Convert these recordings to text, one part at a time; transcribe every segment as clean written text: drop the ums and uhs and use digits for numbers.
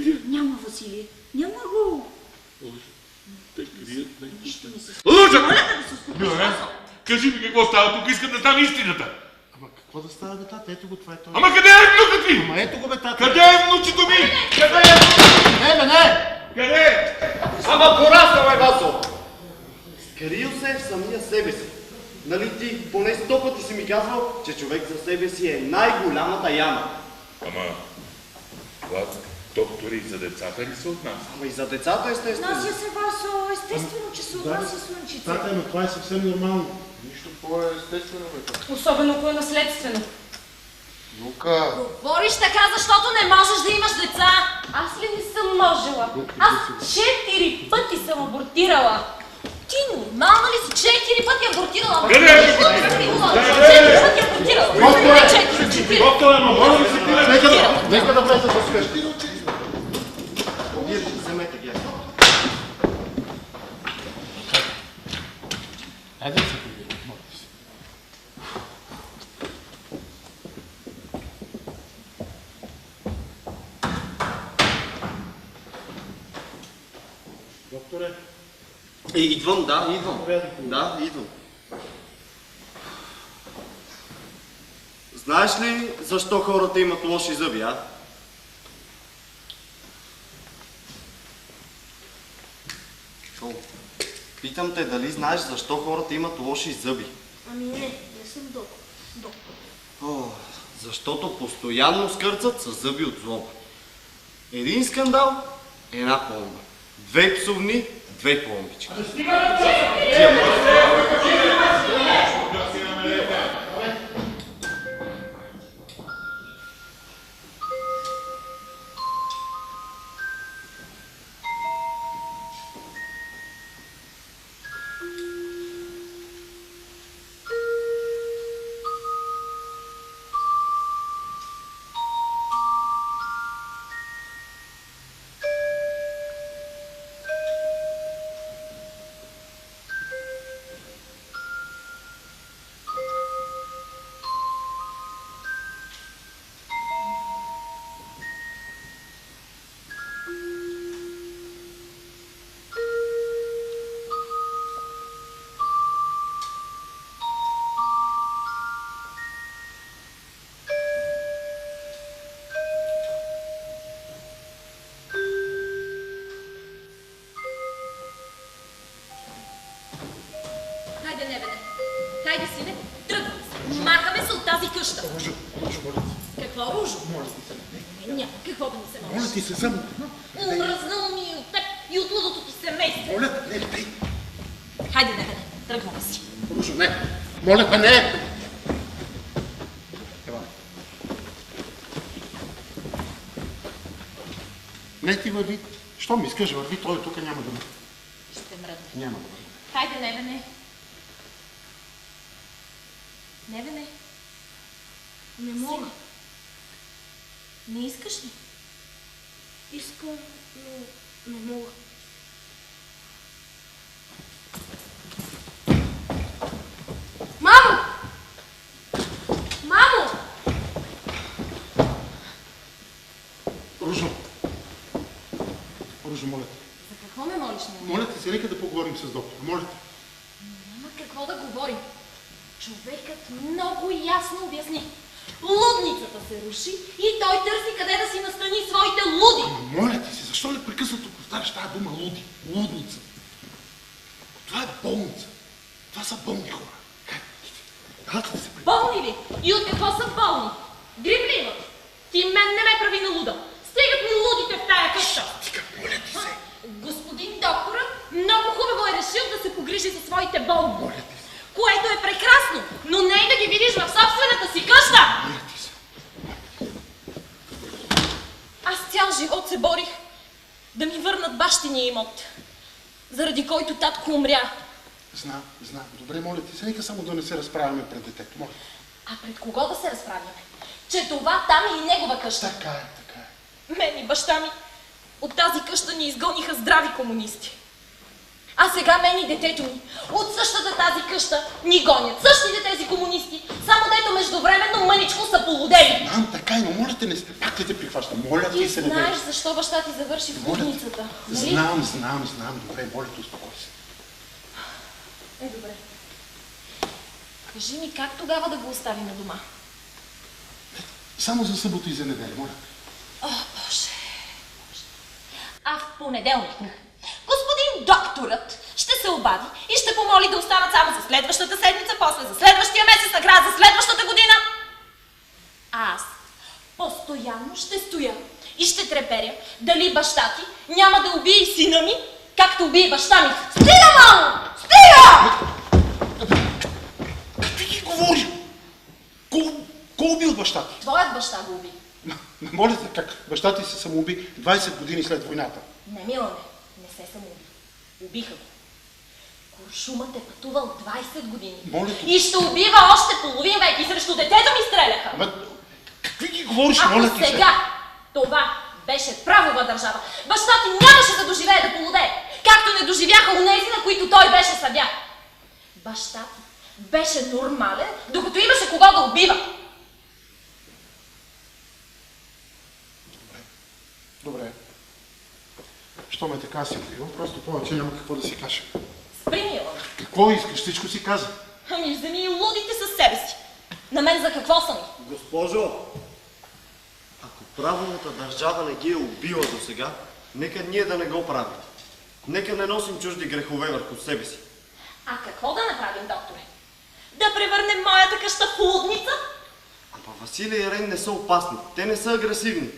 Лидия? Няма, Василий. Няма го. Те крият нещо. Нищо не се Лъжа! Моля да се успокоиш. Кажи ми какво става тук, искам да знам истината. Ама какво да става, бе, тата? Ето го, това е той. Ама къде е внукът ви? Ама ето го, бе, тата. Къде е внучето ми? Къде е внучето? Не, бе, не! Къде е? Ама пораснал е, Васо! Скрил се в самия себе си. Нали ти поне 100 пъти си ми казвал, че човек за себе си е най-голямата яма. Ама, Влад, доктори, за децата ли се отнася? Ама и за децата естествено. Отнася се, Васо. Естествено, че се отнася слънчица. Тата, но това е съвсем нормално. Нищо по-естествено, бе. Особено ако е наследствено. Лука! Говориш така, защото не можеш да имаш деца. Аз ли не съм можела? Аз 4 пъти съм абортирала. Ти нормална ли си? 4 пъти абортирала? Къде е? 4 пъти абортирала. Не 4. Доктора, но може ли си пиле? Нека да влезе в къщи. Вие вземете ги. Хайде да се победим, моля си. Докторе, Идвам, да, идвам. заповядайте. Да, идвам. Знаеш ли защо хората имат лоши зъби, а? Шо? Питам те дали знаеш защо хората имат лоши зъби. Ами не съм доктор. О, защото постоянно скърцат с зъби от злоба. Един скандал, една пломба. 2 псовни, 2 пломбички. Хайде, не, бе, не. Хайде, сине, тръгваме се. Махаме се от тази къща. Ружо, моля ти. Какво, Ружо? Моля ти се. Няма какво да не се Моля можеш. ти се, само. Умръзнало ми и от теб и от лудото ти семейство. Моля те, не, тъй. Хайде, не, бе, не. Тръгваме си. Ружо, не. Моля те, не. Ева. Не, ти върви. Щом искаш, върви, той тук няма да ме. Ще мръдне. Няма да върви. Хайде, не, бе, не. Не, бе, не. Не мога. Не искаш ли? Искам, но не мога. Мамо! Мамо! Ружо. Ружо, моля те. За какво ме молиш, не? Моля те се, нека да поговорим с доктор. Моля те. Няма какво да говорим. Човекът много ясно обясни. Лудницата се руши и той търси къде да си настани своите луди. Ама моля ти се, защо непрекъснато повтаряш тази дума луди? Лудница. Това е болница. Това са болни хора. Елате да се при... Болни ли? И от какво са болни? Грип ли имат? Ти мен не ме прави на луда. Стигат ми лудите в тая къща. Тика, моля ти се. Господин докторът много хубаво е решил да се погрижи за своите болни. Моля ти се. Което е прекрасно, но не и да ги видиш в собствената си къща. Моля ти се. Аз цял живот се борих да ми върнат бащиния имот, заради който татко умря. Знам. Добре, моля ти се, нека само да не се разправяме пред детето. Моля. А пред кого да се разправяме? Че това там е и негова къща. Така е. Мен и баща ми от тази къща ни изгониха здрави комунисти. А сега мен и детето ми от същата тази къща ни гонят. Същите тези комунисти, само дето междувременно мъничко са полудели. Знам, така и, но моля те, пак да те прихващам. Моля Ти ти се, не знаеш дей. защо баща ти завърши в Моля те. лудницата, нали? Знам. Добре, моля те, успокой се. Добре. Кажи ми как тогава да го оставим на дома? Само за събота и за неделя, моля. О, Боже. А в понеделник господин докторът ще се обади и ще помоли да останат само за следващата седмица, после за следващия месец, накрая за следващата година. А аз постоянно ще стоя и ще треперя дали баща ти няма да убие и сина ми, както убие баща ми. Стига, мамо! Стига! Какви ги говориш? Кой убил баща ти? Твоят баща го уби. Моля те, как? Баща ти се самоуби 20 години след войната. Не, Милане, не се самоуби. Убиха го. Куршумът е пътувал 20 години. Моля те. И ще убива още половин век и срещу детето ми стреляха. Ама, какви ги говориш, моля Ако ти се? сега това беше правова държава, баща ти нямаше да доживее да полудее, както не доживяха онези, на които той беше съдия. Баща ти беше нормален, докато имаше кого да убива. Добре. Що ме така си убива, просто повече няма какво да си кажа. Спри, Милане. Какво искаш? Всичко си каза. Ами вземи и лудите със себе си. На мен за какво са ми? Госпожо, ако правовата държава не ги е убила до сега, нека ние да не го правим. Нека не носим чужди грехове върху себе си. А какво да направим, докторе? Да превърнем моята къща в лудница? Ама Василия и Рен не са опасни. Те не са агресивни.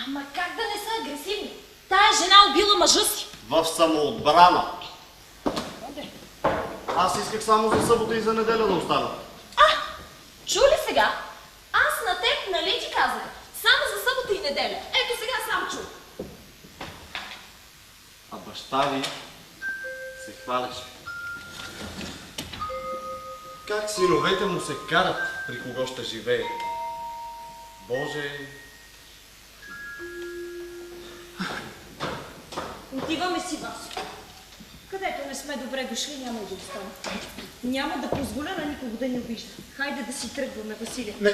Ама как да не са агресивни? Тая жена убила мъжа си. В самоотбрана. Аз исках само за събота и за неделя да остана. Чу ли сега? Аз на теб нали ти казах? Само за събота и неделя. Ето сега сам чу. А баща ви се хвалеше. Как синовете му се карат, при кого ще живее. Боже... Отиваме си, Васо. Където не сме добре дошли, няма да остана. Няма да позволя на никого да ни обижда. Хайде да си тръгваме, Василия. Не,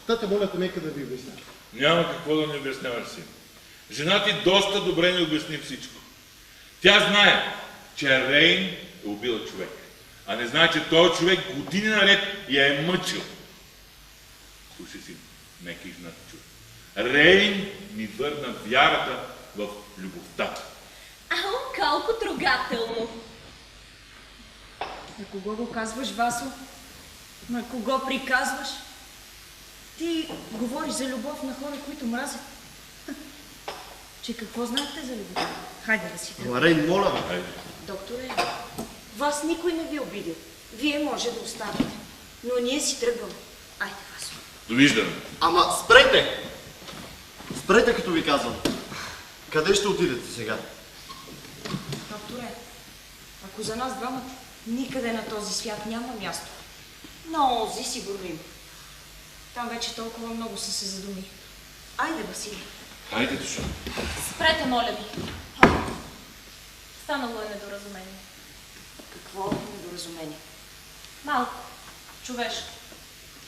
тате, моля те, нека да ви обясня. Няма какво да ни обясняваш, син. Жена ти доста добре ни обясни всичко. Тя знае, че Рейн е убила човек, а не знае, че този човек години наред я е мъчил. Слушай, син, нека изнат чу. Рейн ни върна вярата в любовта. Ау, колко трогателно. На кого го казваш, Васо? На кого приказваш? Ти говориш за любов на хора, които мразят. Че какво знаете за любов? Хайде да си тръгваме. Рейн, моля ви. Хайде. Докторе, вас никой не ви обидил. Вие може да останете. Но ние си тръгваме. Айде, Васо. Довиждане. Ама спрете! Спрете, като ви казвам. Къде ще отидете сега? Докторе, ако за нас двамата никъде на този свят няма място, на онзи сигурно има. Там вече толкова много са се задуми. Айде, Василий. Хайде, душа. Спрете, моля ви. Станало е недоразумение. Какво недоразумение? Малко. Човешко.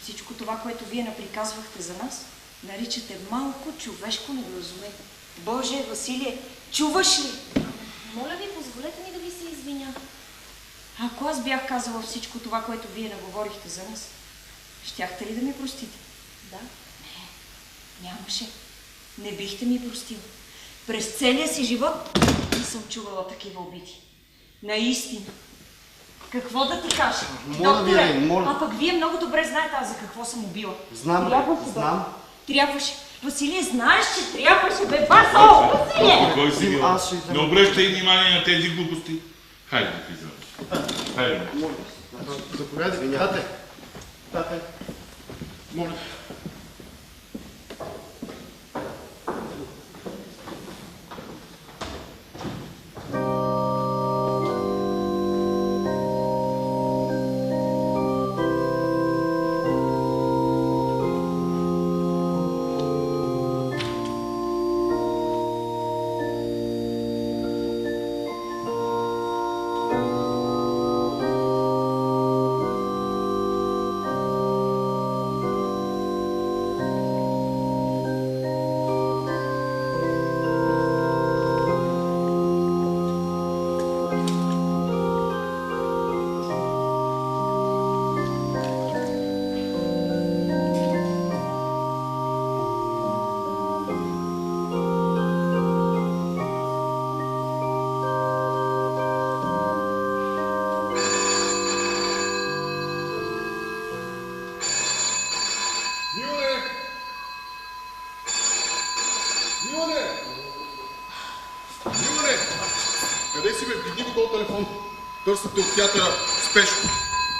Всичко това, което вие наприказвахте за нас, наричате малко човешко недоразумение. Боже, Василие, чуваш ли? Моля ви, позволете ми да ви се извиня. Ако аз бях казала всичко това, което вие наговорихте за нас, щяхте ли да ми простите? Да. Нямаше. Не бихте ми простил. През целия си живот не съм чувала такива обиди. Наистина. Какво да ти кажа? Моля ви, Рейн, моля. А пък вие много добре знаете аз за какво съм убила. Знам, Трябваше, Рейн, знам. Трябваше. Василие, знаеш, че трябваше, бе, Васо! Василие! Кой си бил? Аз ще изляза. Не обръщай внимание на тези глупости. Хайде да влизаме. Хайде. Моля. Заповядайте, тате. Тате, моля. Къде си, бе? Вдигни го този телефон. Търсите от театъра спешно.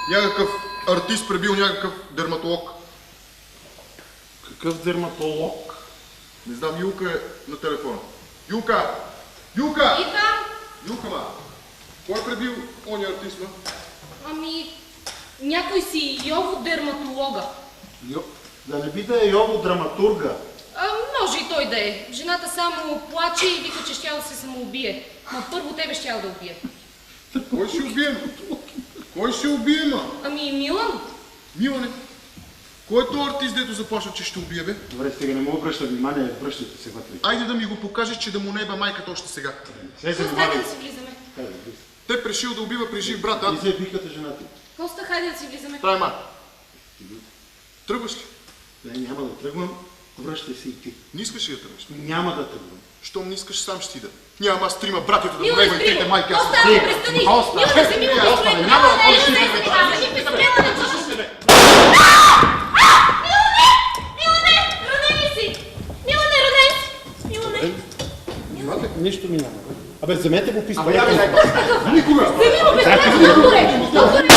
Някакъв артист пребил някакъв дерматолог. Какъв дерматолог? Не знам, Юлка е на телефона. Юлка! Юлка! Идвам. Юлка, ма! Кой е пребил ония артист, ма? Ами, някой си Йово дерматолога. Да не би да е Йово драматурга. Може и той да е. Жената само плаче и вика, че щял да се самоубие. Ма първо тебе щял да убие. Кой ще убие, ма? Кой ще убие, ма? Ами, Милан. Милане, кой е този артист, дето заплашва, че ще убие, бе? Добре, сега не му обръща внимание, връщайте се вътре. Айде да ми го покажеш, че да му не еба майката още сега. Слезе, Хайде да си влизаме. Те решил да убива при жив брат, а? Излез бихката жена ти. Коста, хайде да си влизаме. Трай, ма. Тръгваш ли? Не, няма да тръгвам, връщай се и ти. Не искаш ли да тръгваш? Няма да тръгвам. Щом не искаш, сам ще ти да. Нямам аз трима братята да му Милане, неба и трите спри! майки. Аз Коста, съм престани! Коста! Милане, си, Милане, Коста, спри! няма да Не, почнеш не, да не, ме не, казваш. не, Милане, Милане, ранен ли си? Милане, ранен си! Милане! Нищо ми няма. Абе, вземете го пистолет. никога! Вземи го, безпредметно, докторе! Докторе!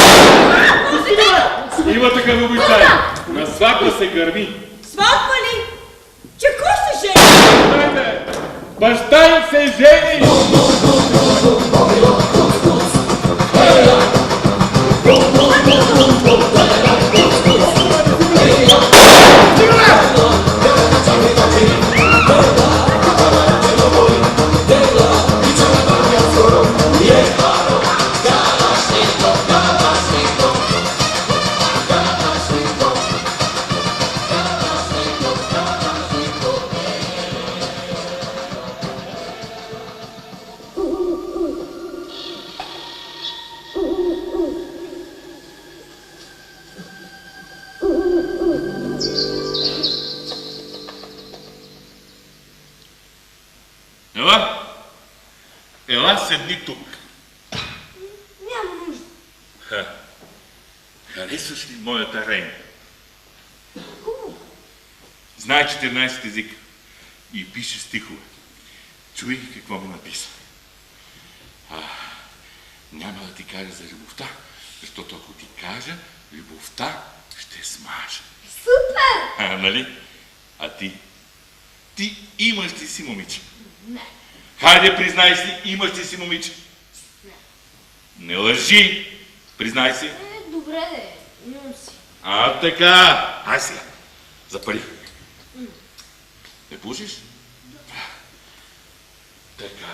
Има такъв обичай. На сватба се гърми. Сватба ли? Че кой се жени? Баща им се жени! Ела седни тук. Няма нужда. Харесваш ли моята Рейн? Знае 14 език и пише стихове. Чуй какво ми написа. Няма да ти кажа за любовта, защото ако ти кажа, любовта ще смаже. Супер! Нали? А ти? Ти имаш ли си момиче? Не. Хайде, признай си, имаш ли си момиче? Не лъжи! Признай си. Добре де, имам си. Така. Ай сега. Запали. Не пушиш? Така.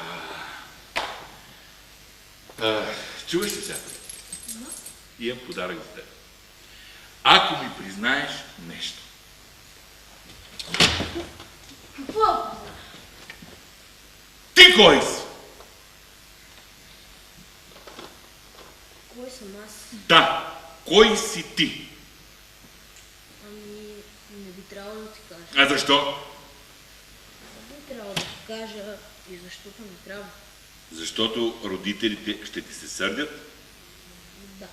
Чуваш ли сега? Имам подарък за теб. Ако ми признаеш нещо. Какво? Ти кой си? Кой съм аз? Да. Кой си ти? Ами, не би трябвало да ти кажа. А защо? Би трябвало да ти кажа и защото не трябва. Защото родителите ще ти се сърдят? Да.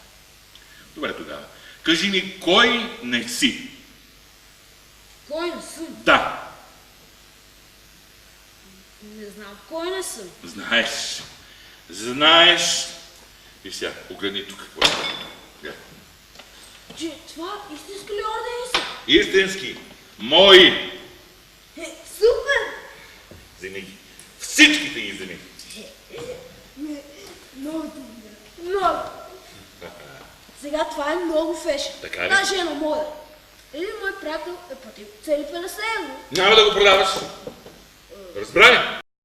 Добре тогава. Кажи ми, кой не си? Кой не съм? Да. Не знам кой не съм. Знаеш. Знаеш. И сега, погледни тук. Какво е? Гледай. Че това истински ли ордени са? Истински. Мои. Супер! Вземи ги. Всичките ги вземи. Много добре. Много. Сега това е много фешен. Така ли? Даже едно мода. Един мой приятел е платил цели 50 евро. Няма да го продаваш. Разбрали?